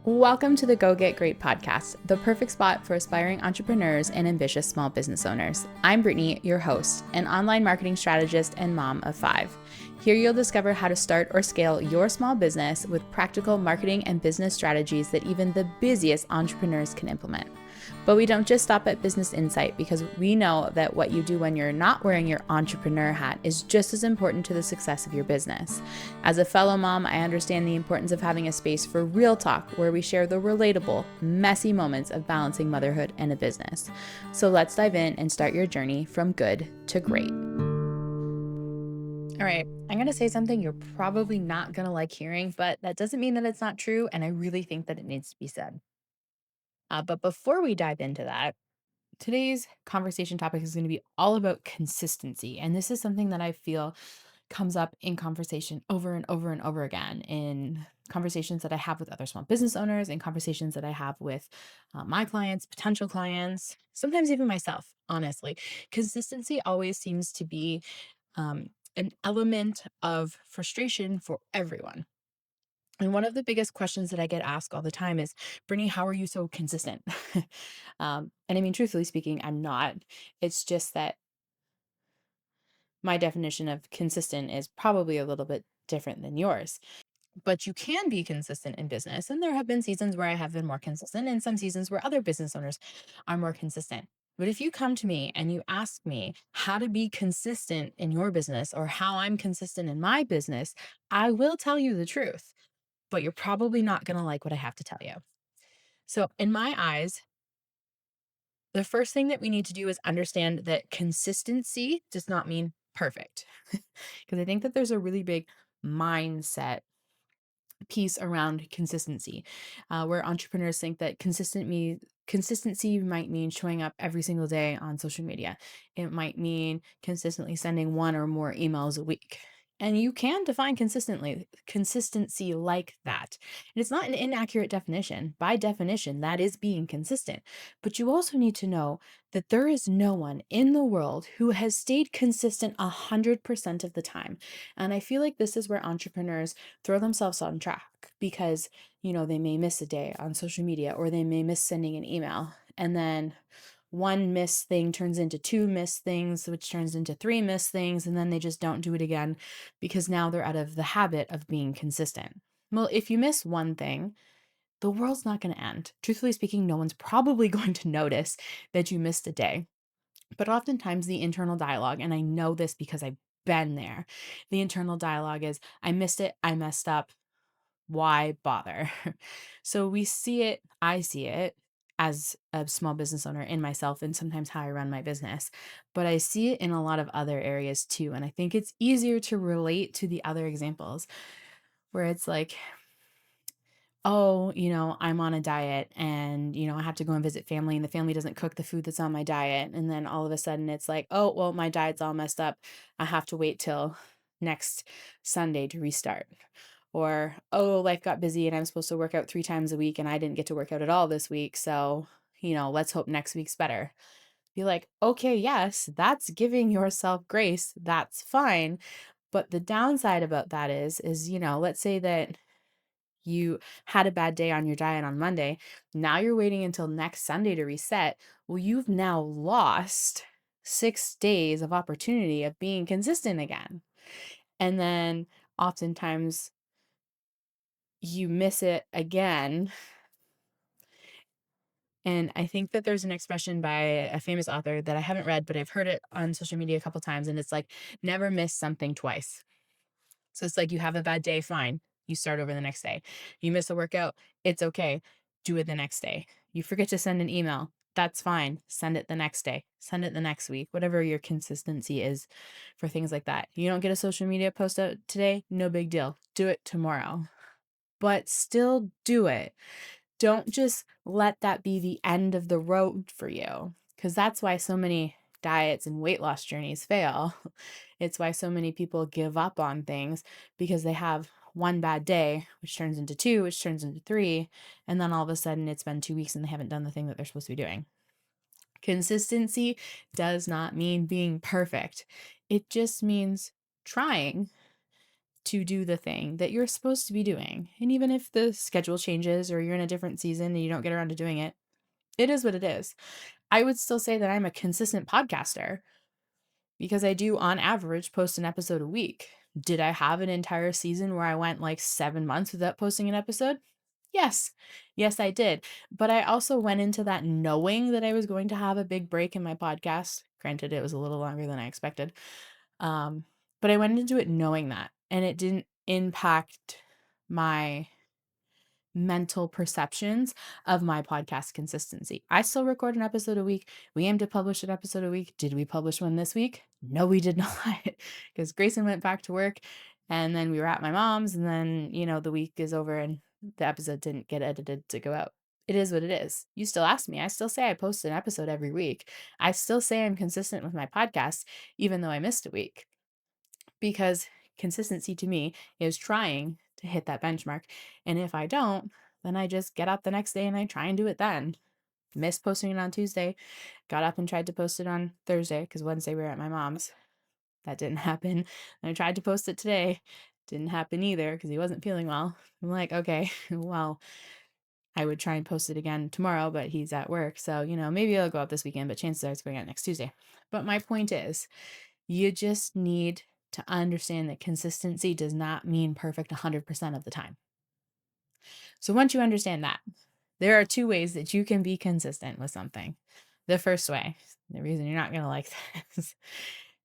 Welcome to the Go Get Great podcast, the perfect spot for aspiring entrepreneurs and ambitious small business owners. I'm Brittany, your host, an online marketing strategist and mom of 5. Here you'll discover how to start or scale your small business with practical marketing and business strategies that even the busiest entrepreneurs can implement. But we don't just stop at business insight, because we know that what you do when you're not wearing your entrepreneur hat is just as important to the success of your business. As a fellow mom, I understand the importance of having a space for real talk where we share the relatable, messy moments of balancing motherhood and a business. So let's dive in and start your journey from good to great. All right, I'm going to say something you're probably not going to like hearing, but that doesn't mean that it's not true, and I really think that it needs to be said. But before we dive into that, today's conversation topic is going to be all about consistency. And this is something that I feel comes up in conversation over and over and over again in conversations that I have with other small business owners, and conversations that I have with my clients, potential clients, sometimes even myself, honestly. Consistency always seems to be an element of frustration for everyone. And one of the biggest questions that I get asked all the time is, Brittany, how are you so consistent? And I mean, truthfully speaking, I'm not. It's just that my definition of consistent is probably a little bit different than yours. But you can be consistent in business. And there have been seasons where I have been more consistent, and some seasons where other business owners are more consistent. But if you come to me and you ask me how to be consistent in your business, or how I'm consistent in my business, I will tell you the truth, but you're probably not going to like what I have to tell you. So, in my eyes, the first thing that we need to do is understand that consistency does not mean perfect. Because I think that there's a really big mindset piece around consistency, where entrepreneurs think that consistency might mean showing up every single day on social media. It might mean consistently sending one or more emails a week. And you can define consistency like that. And it's not an inaccurate definition. By definition, that is being consistent. But you also need to know that there is no one in the world who has stayed consistent 100% of the time. And I feel like this is where entrepreneurs throw themselves on track, because they may miss a day on social media, or they may miss sending an email, and then one missed thing turns into two missed things, which turns into three missed things, and then they just don't do it again because now they're out of the habit of being consistent. Well, if you miss one thing, the world's not going to end. Truthfully speaking, no one's probably going to notice that you missed a day. But oftentimes the internal dialogue, and I know this because I've been there, the internal dialogue is, I missed it, I messed up, why bother? So I see it as a small business owner in myself, and sometimes how I run my business, but I see it in a lot of other areas too. And I think it's easier to relate to the other examples where it's like, oh, I'm on a diet, and, I have to go and visit family, and the family doesn't cook the food that's on my diet. And then all of a sudden it's like, oh, well, my diet's all messed up. I have to wait till next Sunday to restart. Or, oh, life got busy and I'm supposed to work out 3 times a week and I didn't get to work out at all this week. So, let's hope next week's better. Be like, okay, yes, that's giving yourself grace. That's fine. But the downside about that is, let's say that you had a bad day on your diet on Monday. Now you're waiting until next Sunday to reset. Well, you've now lost 6 days of opportunity of being consistent again. And then oftentimes you miss it again. And I think that there's an expression by a famous author that I haven't read, but I've heard it on social media a couple times. And it's like, never miss something twice. So it's like, you have a bad day, fine. You start over the next day. You miss a workout, it's okay. Do it the next day. You forget to send an email, that's fine. Send it the next day. Send it the next week, whatever your consistency is for things like that. You don't get a social media post out today, no big deal. Do it tomorrow, but still do it. Don't just let that be the end of the road for you, because that's why so many diets and weight loss journeys fail. It's why so many people give up on things, because they have one bad day, which turns into two, which turns into three, and then all of a sudden it's been 2 weeks and they haven't done the thing that they're supposed to be doing. Consistency does not mean being perfect. It just means trying to do the thing that you're supposed to be doing. And even if the schedule changes or you're in a different season and you don't get around to doing it, it is what it is. I would still say that I'm a consistent podcaster because I do, on average, post an episode a week. Did I have an entire season where I went like 7 months without posting an episode? Yes. Yes, I did. But I also went into that knowing that I was going to have a big break in my podcast. Granted, it was a little longer than I expected. Um, but I went into it knowing that, and it didn't impact my mental perceptions of my podcast consistency. I still record an episode a week. We aim to publish an episode a week. Did we publish one this week? No, we did not, because Grayson went back to work and then we were at my mom's, and then, the week is over and the episode didn't get edited to go out. It is what it is. You still ask me. I still say I post an episode every week. I still say I'm consistent with my podcast, even though I missed a week, because consistency to me is trying to hit that benchmark. And if I don't, then I just get up the next day and I try and do it then. Missed posting it on Tuesday, got up and tried to post it on Thursday because Wednesday we were at my mom's. That didn't happen. And I tried to post it today. Didn't happen either because he wasn't feeling well. I'm like, okay, well, I would try and post it again tomorrow, but he's at work. So, maybe I'll go out this weekend, but chances are it's going out next Tuesday. But my point is, you just need to understand that consistency does not mean perfect 100% of the time. So once you understand that, there are two ways that you can be consistent with something. The first way, the reason you're not going to like this,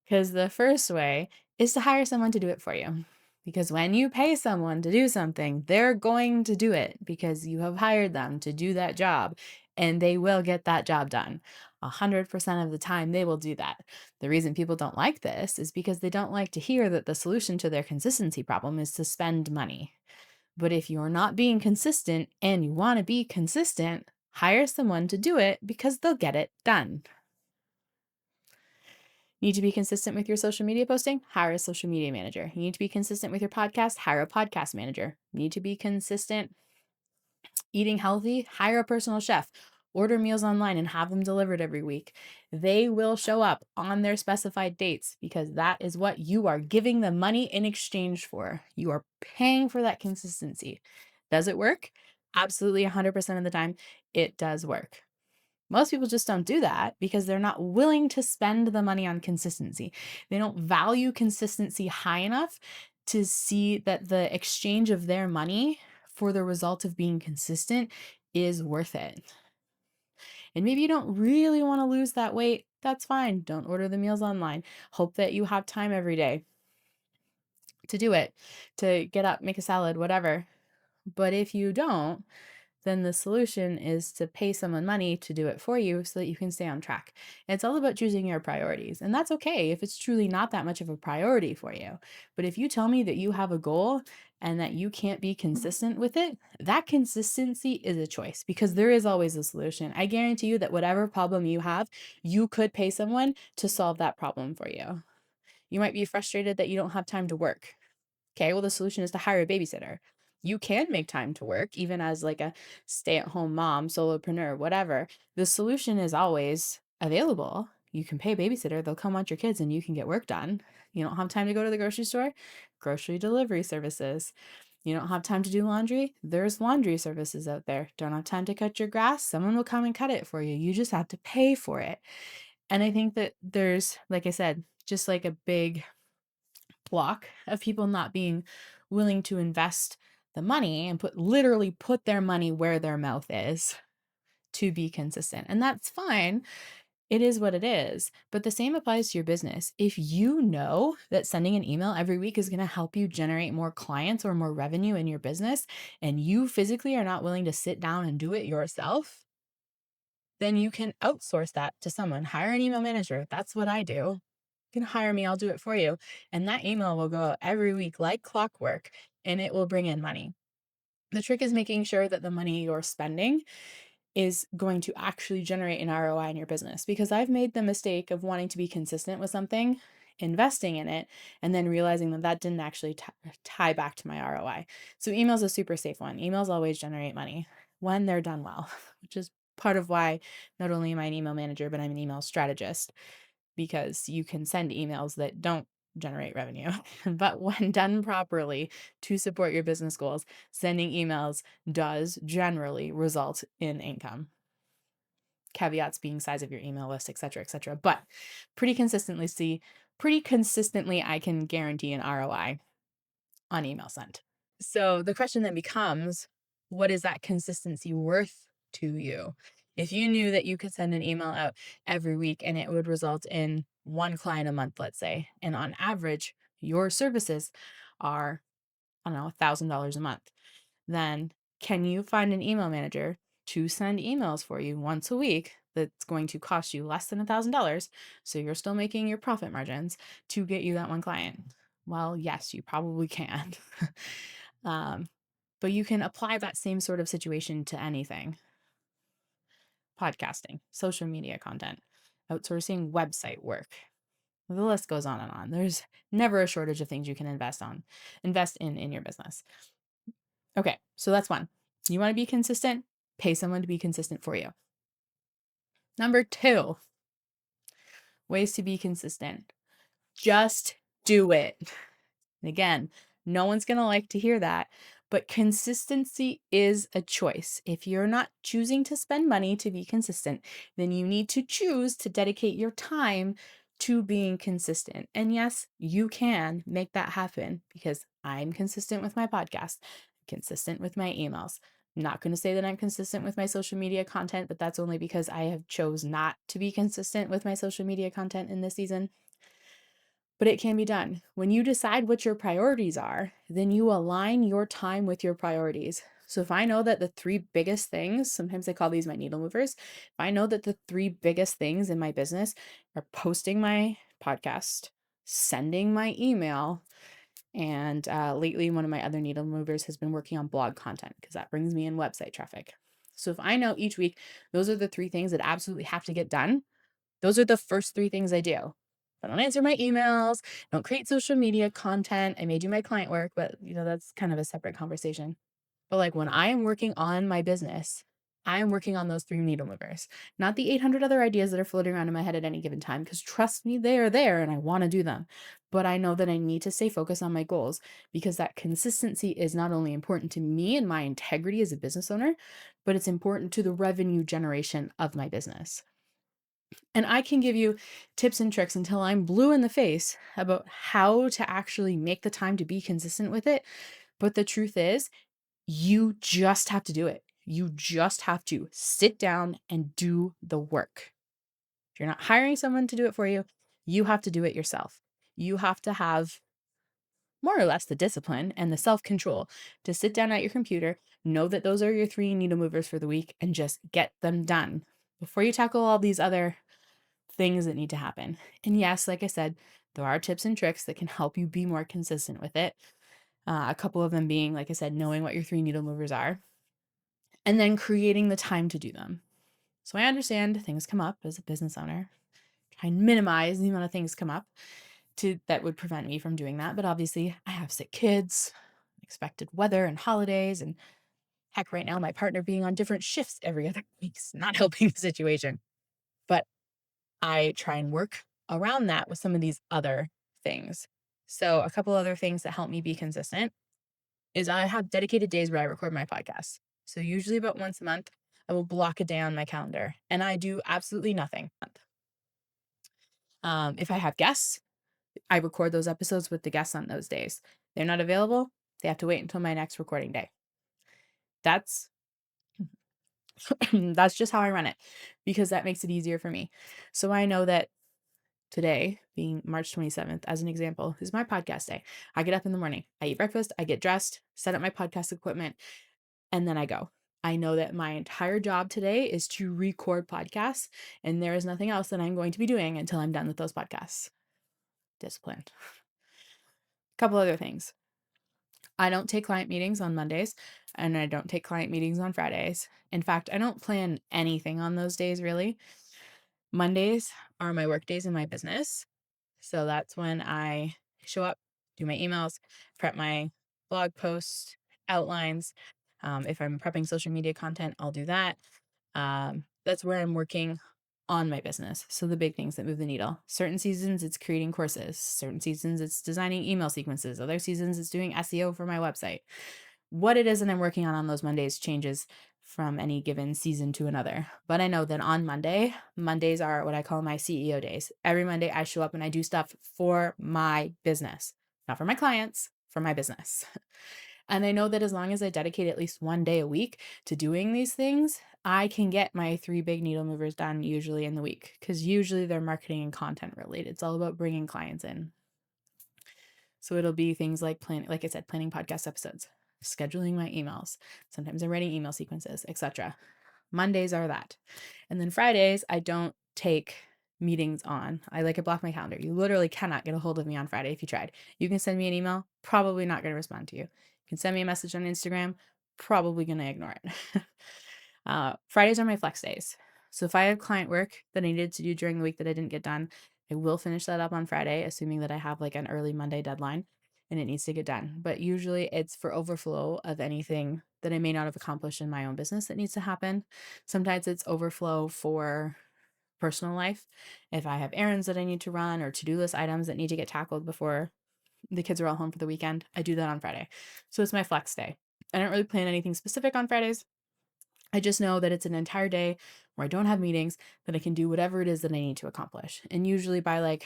because the first way is to hire someone to do it for you. Because when you pay someone to do something, they're going to do it because you have hired them to do that job, and they will get that job done. 100% of the time, they will do that. The reason people don't like this is because they don't like to hear that the solution to their consistency problem is to spend money. But if you're not being consistent and you want to be consistent, hire someone to do it because they'll get it done. Need to be consistent with your social media posting? Hire a social media manager. You need to be consistent with your podcast? Hire a podcast manager. Need to be consistent eating healthy? Hire a personal chef. Order meals online and have them delivered every week. They will show up on their specified dates because that is what you are giving them money in exchange for. You are paying for that consistency. Does it work? Absolutely, 100% of the time, it does work. Most people just don't do that because they're not willing to spend the money on consistency. They don't value consistency high enough to see that the exchange of their money for the result of being consistent is worth it. And maybe you don't really want to lose that weight. That's fine. Don't order the meals online. Hope that you have time every day to do it, to get up, make a salad, whatever. But if you don't, then the solution is to pay someone money to do it for you so that you can stay on track. It's all about choosing your priorities. And that's okay if it's truly not that much of a priority for you. But if you tell me that you have a goal and that you can't be consistent with it, that consistency is a choice because there is always a solution. I guarantee you that whatever problem you have, you could pay someone to solve that problem for you. You might be frustrated that you don't have time to work. Okay, well, the solution is to hire a babysitter. You can make time to work, even as like a stay-at-home mom, solopreneur, whatever. The solution is always available. You can pay a babysitter, they'll come watch your kids, and you can get work done. You don't have time to go to the grocery store? Grocery delivery services. You don't have time to do laundry? There's laundry services out there. Don't have time to cut your grass? Someone will come and cut it for you. You just have to pay for it. And I think that there's, like I said, just like a big block of people not being willing to invest the money and literally put their money where their mouth is to be consistent. And that's fine. It is what it is. But the same applies to your business. If you know that sending an email every week is going to help you generate more clients or more revenue in your business, and you physically are not willing to sit down and do it yourself, then you can outsource that to someone. Hire an email manager. That's what I do. You can hire me, I'll do it for you. And that email will go out every week like clockwork, and it will bring in money. The trick is making sure that the money you're spending is going to actually generate an ROI in your business, because I've made the mistake of wanting to be consistent with something, investing in it, and then realizing that that didn't actually tie back to my ROI. So email's a super safe one. Emails always generate money when they're done well, which is part of why not only am I an email manager, but I'm an email strategist, because you can send emails that don't generate revenue. But when done properly to support your business goals, sending emails does generally result in income. Caveats being size of your email list, et cetera, et cetera. But pretty consistently, I can guarantee an ROI on email sent. So the question then becomes, what is that consistency worth to you? If you knew that you could send an email out every week and it would result in one client a month, let's say, and on average, your services are, I don't know, $1,000 a month, then can you find an email manager to send emails for you once a week that's going to cost you less than $1,000? So you're still making your profit margins to get you that one client. Well, yes, you probably can. um, but you can apply that same sort of situation to anything: podcasting, social media content, outsourcing website work. The list goes on and on. There's never a shortage of things you can invest in your business. Okay, so that's one. You want to be consistent? Pay someone to be consistent for you. Number two, ways to be consistent. Just do it. And again, no one's going to like to hear that, but consistency is a choice. If you're not choosing to spend money to be consistent, then you need to choose to dedicate your time to being consistent. And yes, you can make that happen because I'm consistent with my podcast, consistent with my emails. I'm not going to say that I'm consistent with my social media content, but that's only because I have chose not to be consistent with my social media content in this season. But it can be done. When you decide what your priorities are, then you align your time with your priorities. So if I know that the three biggest things, sometimes I call these my needle movers, if I know that the three biggest things in my business are posting my podcast, sending my email, and lately one of my other needle movers has been working on blog content because that brings me in website traffic. So if I know each week those are the three things that absolutely have to get done, those are the first three things I do. I don't answer my emails, don't create social media content. I may do my client work, but that's kind of a separate conversation. But like when I am working on my business, I am working on those three needle movers, not the 800 other ideas that are floating around in my head at any given time, because trust me, they are there and I want to do them. But I know that I need to stay focused on my goals because that consistency is not only important to me and my integrity as a business owner, but it's important to the revenue generation of my business. And I can give you tips and tricks until I'm blue in the face about how to actually make the time to be consistent with it. But the truth is, you just have to do it. You just have to sit down and do the work. If you're not hiring someone to do it for you, you have to do it yourself. You have to have more or less the discipline and the self-control to sit down at your computer, know that those are your three needle movers for the week, and just get them done before you tackle all these other things that need to happen. And yes, like I said, there are tips and tricks that can help you be more consistent with it. A couple of them being, like I said, knowing what your three needle movers are and then creating the time to do them. So I understand things come up as a business owner. Try and minimize the amount of things come up that would prevent me from doing that. But obviously, I have sick kids, expected weather and holidays, and heck, right now my partner being on different shifts every other week's not helping the situation. But I try and work around that with some of these other things. So, a couple other things that help me be consistent is I have dedicated days where I record my podcast. So, usually about once a month, I will block a day on my calendar and I do absolutely nothing. If I have guests, I record those episodes with the guests on those days. They're not available, they have to wait until my next recording day. That's that's just how I run it because that makes it easier for me. So I know that today, being March 27th, as an example, is my podcast day. I get up in the morning, I eat breakfast, I get dressed, set up my podcast equipment, and then I go. I know that my entire job today is to record podcasts, and there is nothing else that I'm going to be doing until I'm done with those podcasts. Disciplined. A couple other things. I don't take client meetings on Mondays, and I don't take client meetings on Fridays. In fact, I don't plan anything on those days really. Mondays are my work days in my business. So that's when I show up, do my emails, prep my blog posts, outlines. If I'm prepping social media content, I'll do that. That's where I'm working on my business. So the big things that move the needle. Certain seasons, it's creating courses. Certain seasons, it's designing email sequences. Other seasons, it's doing SEO for my website. What it is that I'm working on those Mondays changes from any given season to another. But I know that on Mondays are what I call my CEO days. Every Monday, I show up and I do stuff for my business, not for my clients, for my business. And I know that as long as I dedicate at least one day a week to doing these things, I can get my three big needle movers done usually in the week because usually they're marketing and content related. It's all about bringing clients in. So it'll be things like like I said, planning podcast episodes, scheduling my emails. Sometimes I'm writing email sequences, etc. Mondays are that. And then Fridays, I don't take meetings on. I like to block my calendar. You literally cannot get a hold of me on Friday if you tried. You can send me an email, probably not going to respond to you. You can send me a message on Instagram, probably going to ignore it. Fridays are my flex days. So if I have client work that I needed to do during the week that I didn't get done, I will finish that up on Friday, assuming that I have like an early Monday deadline and it needs to get done. But usually it's for overflow of anything that I may not have accomplished in my own business that needs to happen. Sometimes it's overflow for personal life. If I have errands that I need to run or to-do list items that need to get tackled before the kids are all home for the weekend, I do that on Friday. So it's my flex day. I don't really plan anything specific on Fridays. I just know that it's an entire day where I don't have meetings, that I can do whatever it is that I need to accomplish. And usually by like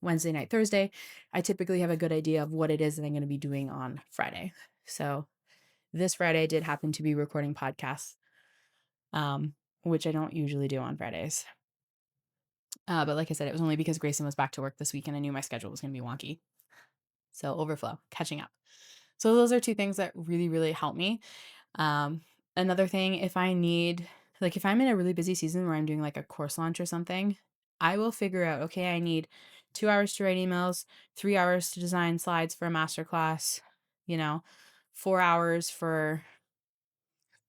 Wednesday night, Thursday, I typically have a good idea of what it is that I'm going to be doing on Friday. So this Friday I did happen to be recording podcasts, which I don't usually do on Fridays. But like I said, it was only because Grayson was back to work this week and I knew my schedule was going to be wonky. So overflow, catching up. So those are two things that really, really help me. Um, Another thing, if I need, like, if I'm in a really busy season where I'm doing like a course launch or something, I will figure out, okay, I need 2 hours to write emails, 3 hours to design slides for a masterclass, you know, 4 hours for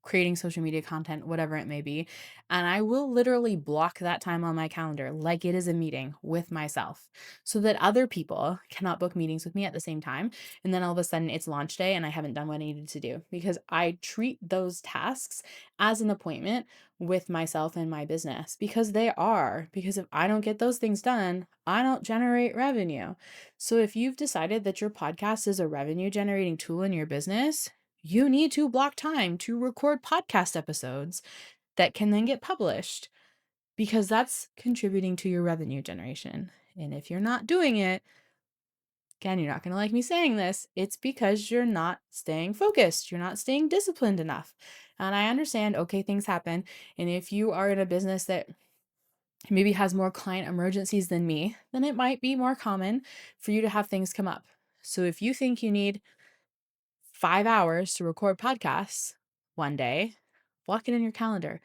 creating social media content, whatever it may be. And I will literally block that time on my calendar like it is a meeting with myself so that other people cannot book meetings with me at the same time. And then all of a sudden it's launch day and I haven't done what I needed to do because I treat those tasks as an appointment with myself and my business because they are. Because if I don't get those things done, I don't generate revenue. So if you've decided that your podcast is a revenue generating tool in your business, you need to block time to record podcast episodes that can then get published because that's contributing to your revenue generation. And if you're not doing it, again, you're not going to like me saying this, it's because you're not staying focused. You're not staying disciplined enough. And I understand, okay, things happen. And if you are in a business that maybe has more client emergencies than me, then it might be more common for you to have things come up. So if you think you need 5 hours to record podcasts one day, block it in your calendar.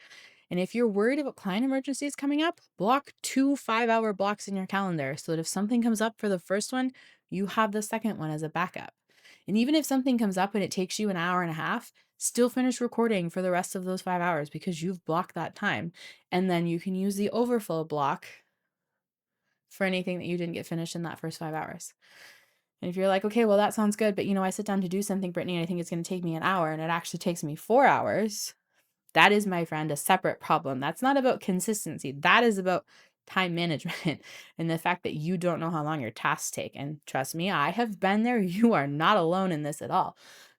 And if you're worried about client emergencies coming up, block 2 5-hour blocks in your calendar so that if something comes up for the first one, you have the second one as a backup. And even if something comes up and it takes you an hour and a half, still finish recording for the rest of those 5 hours because you've blocked that time. And then you can use the overflow block for anything that you didn't get finished in that first 5 hours. And if you're like, okay, well, that sounds good, but I sit down to do something, Brittany, and I think it's going to take me an hour and it actually takes me 4 hours. That is, my friend, a separate problem. That's not about consistency. That is about time management and the fact that you don't know how long your tasks take. And trust me, I have been there. You are not alone in this at all.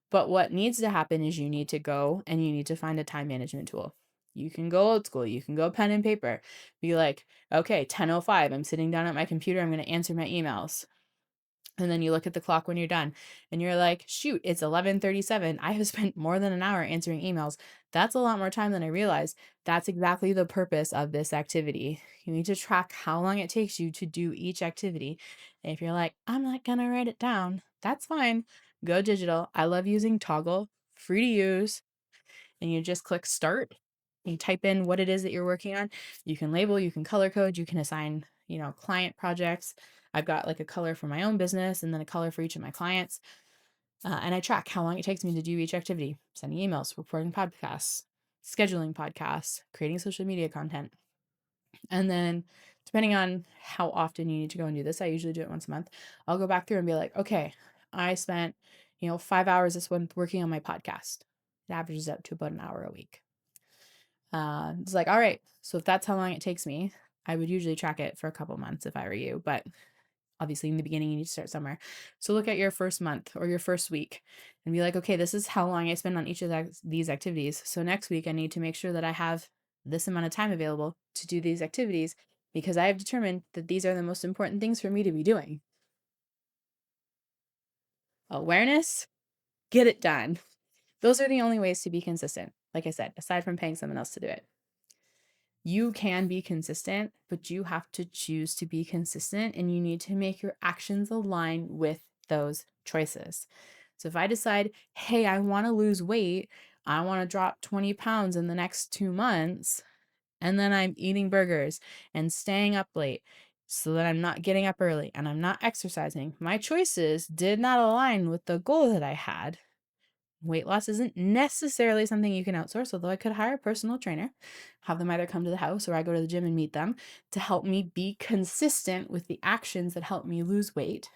But what needs to happen is you need to go and you need to find a time management tool. You can go old school. You can go pen and paper. Be like, okay, 10:05. I'm sitting down at my computer. I'm going to answer my emails. And then you look at the clock when you're done and you're like, shoot, it's 11:37. I have spent more than an hour answering emails. That's a lot more time than I realized. That's exactly the purpose of this activity. You need to track how long it takes you to do each activity. And if you're like, I'm not going to write it down, that's fine. Go digital. I love using Toggle, free to use. And you just click start. You type in what it is that you're working on. You can label, you can color code, you can assign, client projects. I've got like a color for my own business and then a color for each of my clients. And I track how long it takes me to do each activity, sending emails, reporting podcasts, scheduling podcasts, creating social media content. And then depending on how often you need to go and do this, I usually do it once a month. I'll go back through and be like, okay, I spent, 5 hours this month working on my podcast. It averages out to about an hour a week. It's like, all right, so if that's how long it takes me, I would usually track it for a couple months if I were you, but obviously in the beginning you need to start somewhere. So look at your first month or your first week and be like, okay, this is how long I spend on each of these activities. So next week I need to make sure that I have this amount of time available to do these activities because I have determined that these are the most important things for me to be doing. Awareness, get it done. Those are the only ways to be consistent. Like I said, aside from paying someone else to do it. You can be consistent, but you have to choose to be consistent and you need to make your actions align with those choices. So if I decide, hey, I want to lose weight, I want to drop 20 pounds in the next 2 months, and then I'm eating burgers and staying up late so that I'm not getting up early and I'm not exercising, my choices did not align with the goal that I had. Weight loss isn't necessarily something you can outsource, although I could hire a personal trainer, have them either come to the house or I go to the gym and meet them to help me be consistent with the actions that help me lose weight.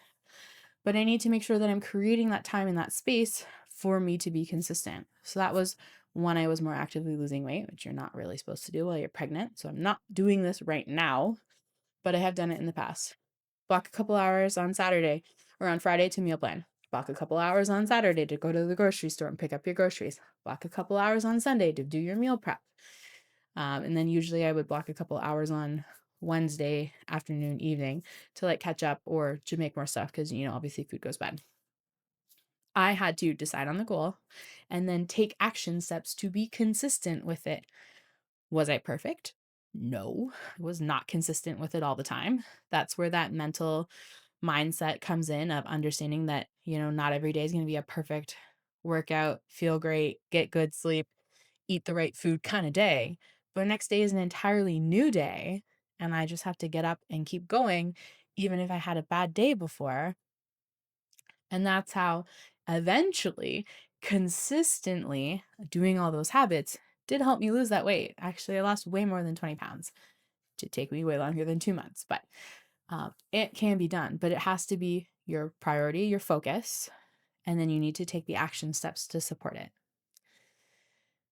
But I need to make sure that I'm creating that time and that space for me to be consistent. So that was when I was more actively losing weight, which you're not really supposed to do while you're pregnant. So I'm not doing this right now, but I have done it in the past. Block a couple hours on Saturday or on Friday to meal plan. Block a couple hours on Saturday to go to the grocery store and pick up your groceries. Block a couple hours on Sunday to do your meal prep. And then usually I would block a couple hours on Wednesday afternoon, evening to like catch up or to make more stuff because, obviously food goes bad. I had to decide on the goal and then take action steps to be consistent with it. Was I perfect? No, I was not consistent with it all the time. That's where that mental mindset comes in of understanding that, not every day is going to be a perfect workout, feel great, get good sleep, eat the right food kind of day. But the next day is an entirely new day. And I just have to get up and keep going, even if I had a bad day before. And that's how eventually, consistently doing all those habits did help me lose that weight. Actually, I lost way more than 20 pounds. It did take me way longer than 2 months, but it can be done. But it has to be your priority, your focus, and then you need to take the action steps to support it.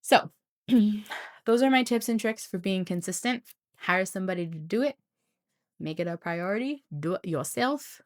So, those are my tips and tricks for being consistent. Hire somebody to do it, make it a priority, do it yourself.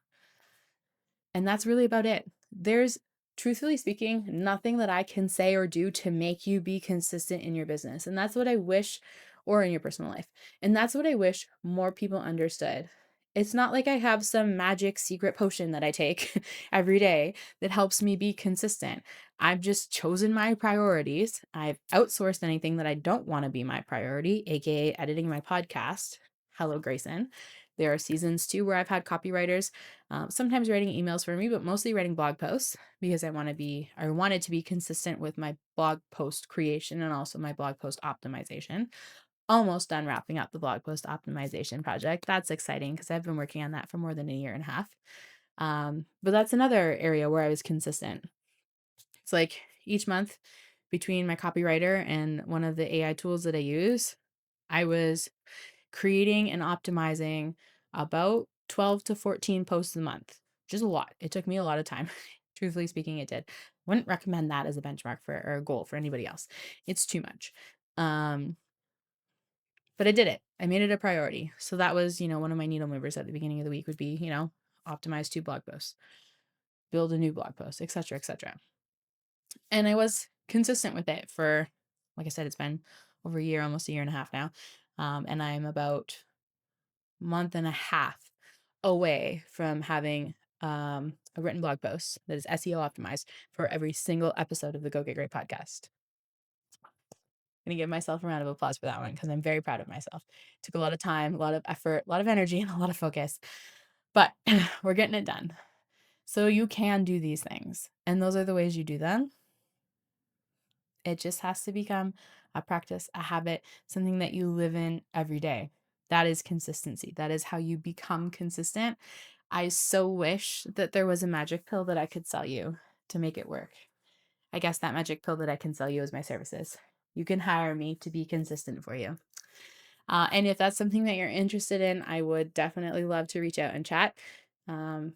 And that's really about it. There's, truthfully speaking, nothing that I can say or do to make you be consistent in your business. And that's what I wish, or in your personal life. And that's what I wish more people understood. It's not like I have some magic secret potion that I take every day that helps me be consistent. I've just chosen my priorities. I've outsourced anything that I don't want to be my priority, AKA editing my podcast. Hello, Grayson. There are seasons too where I've had copywriters sometimes writing emails for me, but mostly writing blog posts because I wanted to be consistent with my blog post creation and also my blog post optimization. Almost done wrapping up the blog post optimization project. That's exciting because I've been working on that for more than a year and a half. But that's another area where I was consistent. It's like each month between my copywriter and one of the AI tools that I use, I was creating and optimizing about 12 to 14 posts a month, which is a lot. It took me a lot of time. Truthfully speaking, it did. Wouldn't recommend that as a benchmark for or a goal for anybody else. It's too much. But I did it. I made it a priority. So that was, one of my needle movers at the beginning of the week would be, optimize 2 blog posts, build a new blog post, etc., etc. And I was consistent with it for, like I said, it's been over a year, almost a year and a half now. And I'm about month and a half away from having a written blog post that is SEO optimized for every single episode of the Go Get Great podcast. I'm going to give myself a round of applause for that one because I'm very proud of myself. It took a lot of time, a lot of effort, a lot of energy, and a lot of focus, but we're getting it done. So you can do these things, and those are the ways you do them. It just has to become a practice, a habit, something that you live in every day. That is consistency. That is how you become consistent. I so wish that there was a magic pill that I could sell you to make it work. I guess that magic pill that I can sell you is my services. You can hire me to be consistent for you. And if that's something that you're interested in, I would definitely love to reach out and chat.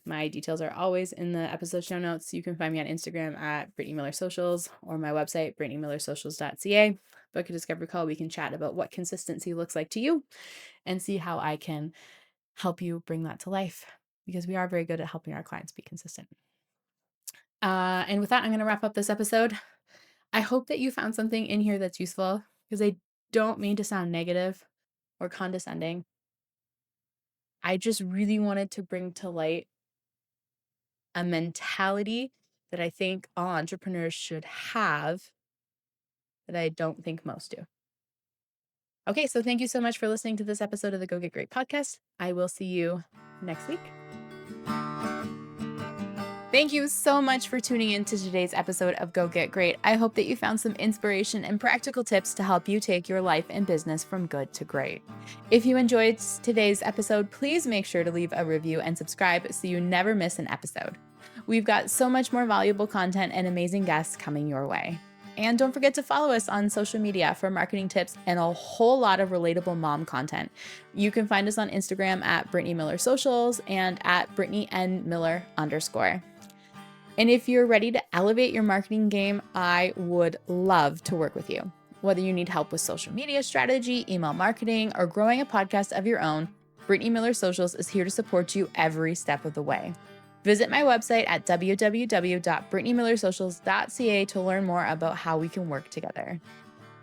My details are always in the episode show notes. You can find me on Instagram at Brittany Miller Socials or my website, brittnymillersocials.ca. Book a discovery call. We can chat about what consistency looks like to you and see how I can help you bring that to life, because we are very good at helping our clients be consistent. And with that, I'm going to wrap up this episode. I hope that you found something in here that's useful, because I don't mean to sound negative or condescending. I just really wanted to bring to light a mentality that I think all entrepreneurs should have that I don't think most do. Okay, so thank you so much for listening to this episode of the Go Get Great podcast. I will see you next week. Thank you so much for tuning in to today's episode of Go Get Great. I hope that you found some inspiration and practical tips to help you take your life and business from good to great. If you enjoyed today's episode, please make sure to leave a review and subscribe so you never miss an episode. We've got so much more valuable content and amazing guests coming your way. And don't forget to follow us on social media for marketing tips and a whole lot of relatable mom content. You can find us on Instagram at Brittany Miller Socials and at Brittany N Miller _. And if you're ready to elevate your marketing game, I would love to work with you. Whether you need help with social media strategy, email marketing, or growing a podcast of your own, Brittany Miller Socials is here to support you every step of the way. Visit my website at www.brittnymillersocials.ca to learn more about how we can work together.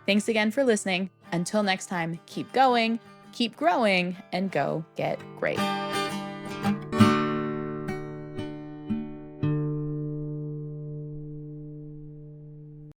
Thanks again for listening. Until next time, keep going, keep growing, and go get great.